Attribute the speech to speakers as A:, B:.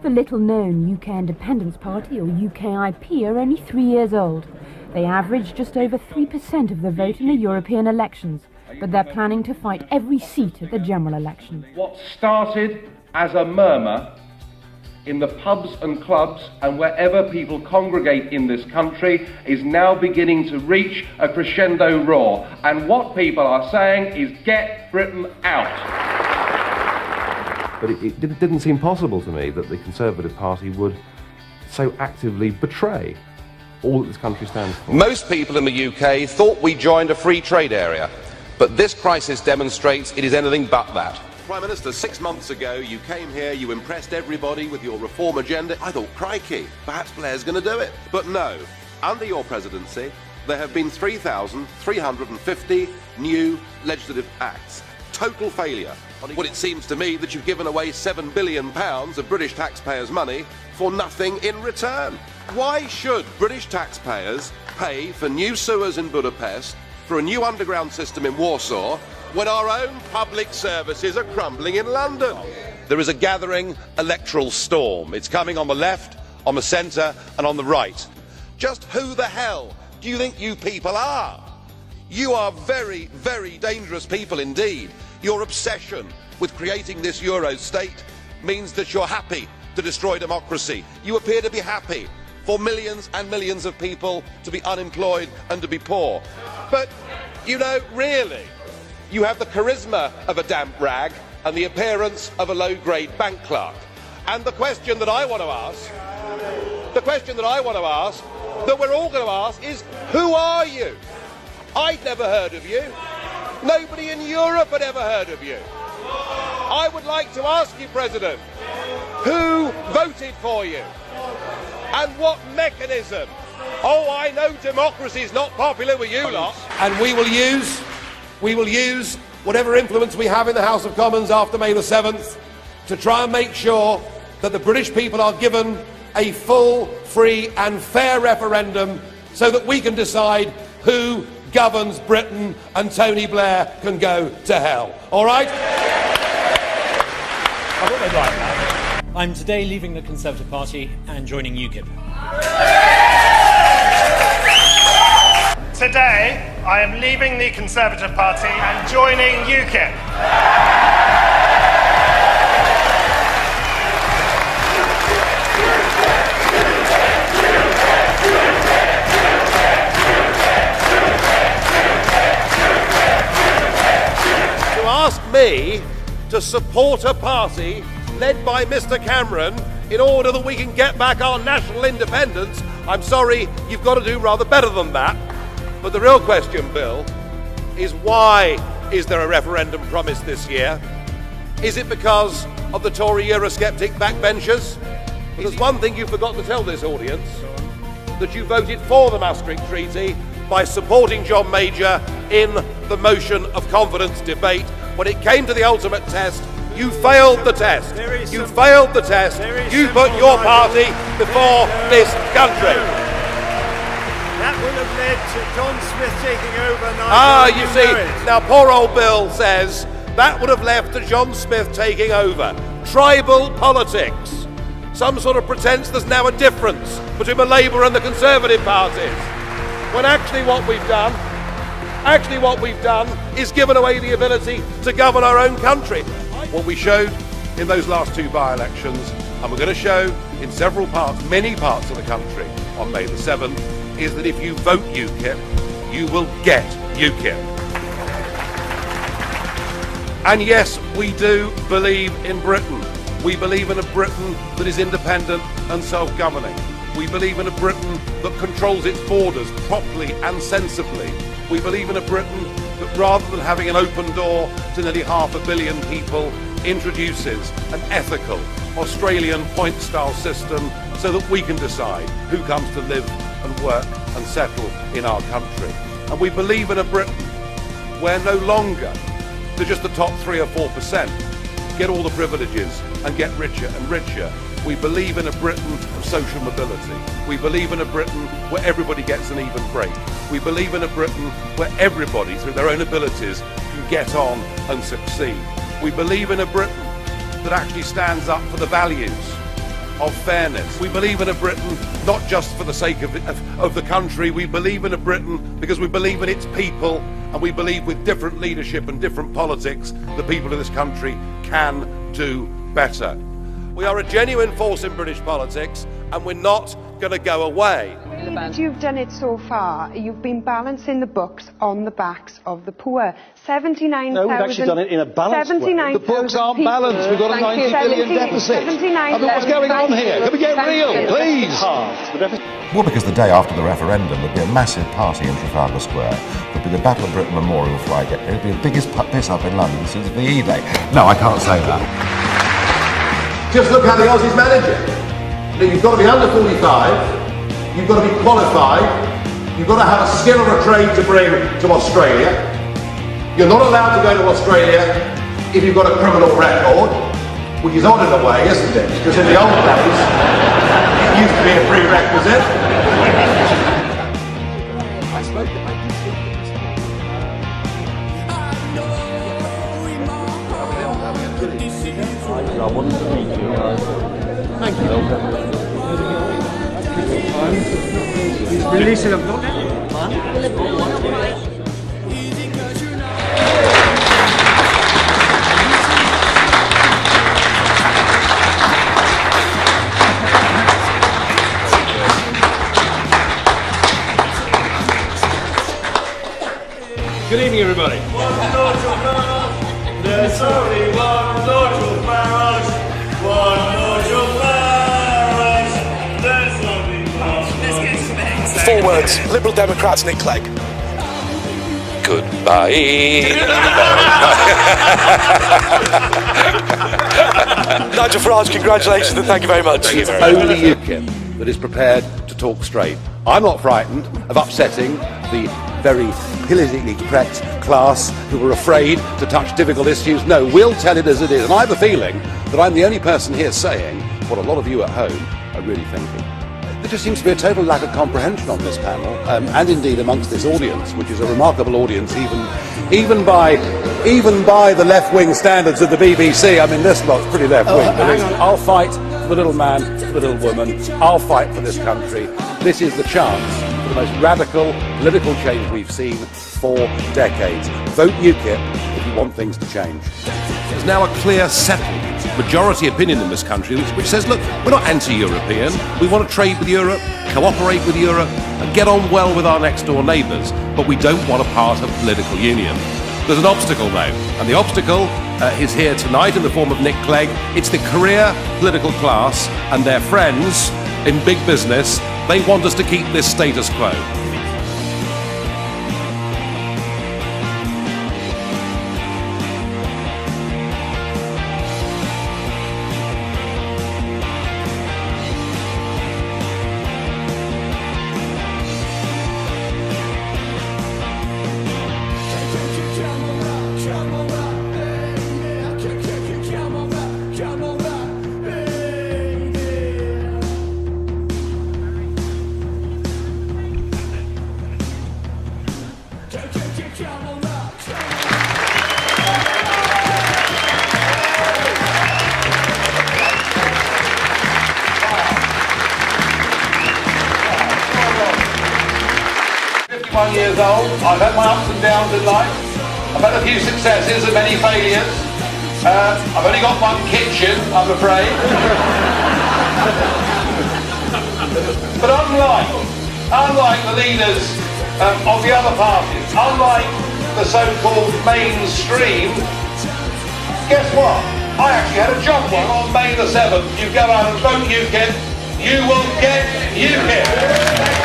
A: The little-known UK Independence Party, or UKIP, are only 3 years old. They average just over 3% of the vote in the European elections, but they're planning to fight every seat at the general election.
B: What started as a murmur in the pubs and clubs and wherever people congregate in this country is now beginning to reach a crescendo roar. And what people are saying is, get Britain out.
C: But it didn't seem possible to me that the Conservative Party would so actively betray all that this country stands for.
D: Most people in the UK thought we joined a free trade area, but this crisis demonstrates it is anything but that. Prime Minister, 6 months ago you came here, you impressed everybody with your reform agenda. I thought, crikey, perhaps Blair's going to do it. But no, under your presidency there have been 3,350 new legislative acts. Total failure. Well, it seems to me that you've given away £7 billion of British taxpayers' money for nothing in return. Why should British taxpayers pay for new sewers in Budapest, for a new underground system in Warsaw, when our own public services are crumbling in London? There is a gathering electoral storm. It's coming on the left, on the centre and on the right. Just who the hell do you think you people are? You are very, very dangerous people indeed. Your obsession with creating this Euro state means that you're happy to destroy democracy. You appear to be happy for millions and millions of people to be unemployed and to be poor. But, you know, really, you have the charisma of a damp rag and the appearance of a low-grade bank clerk. And the question that I want to ask, that we're all going to ask is, who are you? I'd never heard of you. Nobody in Europe had ever heard of you. I would like to ask you, President, who voted for you? And what mechanism? Oh, I know democracy's not popular with you lot.
E: And we will use whatever influence we have in the House of Commons after May the 7th to try and make sure that the British people are given a full, free and fair referendum so that we can decide who governs Britain and Tony Blair can go to hell. All right?
F: I thought they'd like that. I'm today leaving the Conservative Party and joining UKIP.
G: Today, I am leaving the Conservative Party and joining UKIP.
E: Ask me to support a party led by Mr. Cameron in order that we can get back our national independence. I'm sorry, you've got to do rather better than that. But the real question, Bill, is why is there a referendum promised this year? Is it because of the Tory Eurosceptic backbenchers? But there's one thing you forgot to tell this audience, that you voted for the Maastricht Treaty by supporting John Major in the motion of confidence debate. When it came to the ultimate test, you failed the test. You failed the test. You put your party before this country.
G: That would have led to John Smith taking over.
E: Nigel, you see, now poor old Bill says that would have left to John Smith taking over. Tribal politics. Some sort of pretense there's now a difference between the Labour and the Conservative parties. When actually what we've done is given away the ability to govern our own country. What we showed in those last two by-elections, and we're going to show in several parts, many parts of the country on May the 7th, is that if you vote UKIP, you will get UKIP. And yes, we do believe in Britain. We believe in a Britain that is independent and self-governing. We believe in a Britain that controls its borders properly and sensibly. We believe in a Britain that, rather than having an open door to nearly 500 million people, introduces an ethical Australian point-style system so that we can decide who comes to live and work and settle in our country. And we believe in a Britain where no longer do just the top 3 or 4% get all the privileges and get richer and richer. We believe in a Britain of social mobility. We believe in a Britain where everybody gets an even break. We believe in a Britain where everybody, through their own abilities, can get on and succeed. We believe in a Britain that actually stands up for the values of fairness. We believe in a Britain not just for the sake of the country. We believe in a Britain because we believe in its people, and we believe with different leadership and different politics, the people of this country can do better. We are a genuine force in British politics, and we're not going to go away.
H: You've done it so far. You've been balancing the books on the backs of the poor. 79,000.
I: No, we've actually done it in a balanced way. The books aren't balanced. We've got a 90 billion deficit. I mean, what's going on here? Can we get real, please?
J: Well, because the day after the referendum there'd be a massive party in Trafalgar Square. There'd be the Battle of Britain Memorial flag. It'd be the biggest piss up in London since VE Day. No, I can't say that.
D: Just look how the Aussies manage it. You've got to be under 45, you've got to be qualified, you've got to have a skill or a trade to bring to Australia. You're not allowed to go to Australia if you've got a criminal record, which is odd in a way, isn't it? Because in the old days, it used to be a prerequisite.
I: I wanted to meet you. Thank you. Release it of
E: Good evening, everybody.
G: There's only one Nigel Farage. One Nigel Farage. There's only one.
K: 4 words. Liberal Democrats, Nick Clegg. Goodbye. Nigel Farage, congratulations and thank you very much.
E: It's only UKIP that is prepared to talk straight. I'm not frightened of upsetting the very politically correct class who are afraid to touch difficult issues. No, we'll tell it as it is. And I have a feeling that I'm the only person here saying what a lot of you at home are really thinking. There just seems to be a total lack of comprehension on this panel, and indeed amongst this audience, which is a remarkable audience, even by the left-wing standards of the BBC. I mean, this lot's pretty left-wing. I'll fight for the little man, for the little woman. I'll fight for this country. This is the chance for the most radical political change we've seen for decades. Vote UKIP if you want things to change. There's now a clear, settled majority opinion in this country which says, look, we're not anti-European. We want to trade with Europe, cooperate with Europe, and get on well with our next-door neighbours. But we don't want a part of political union. There's an obstacle now, and the obstacle is here tonight in the form of Nick Clegg. It's the career political class and their friends in big business. They want us to keep this status quo. Years old. I've had my ups and downs in life. I've had a few successes and many failures. I've only got one kitchen, I'm afraid. But unlike the leaders of the other parties, unlike the so-called mainstream, guess what? I actually had a job one on May the 7th. You go out and vote UKIP, you will get UKIP.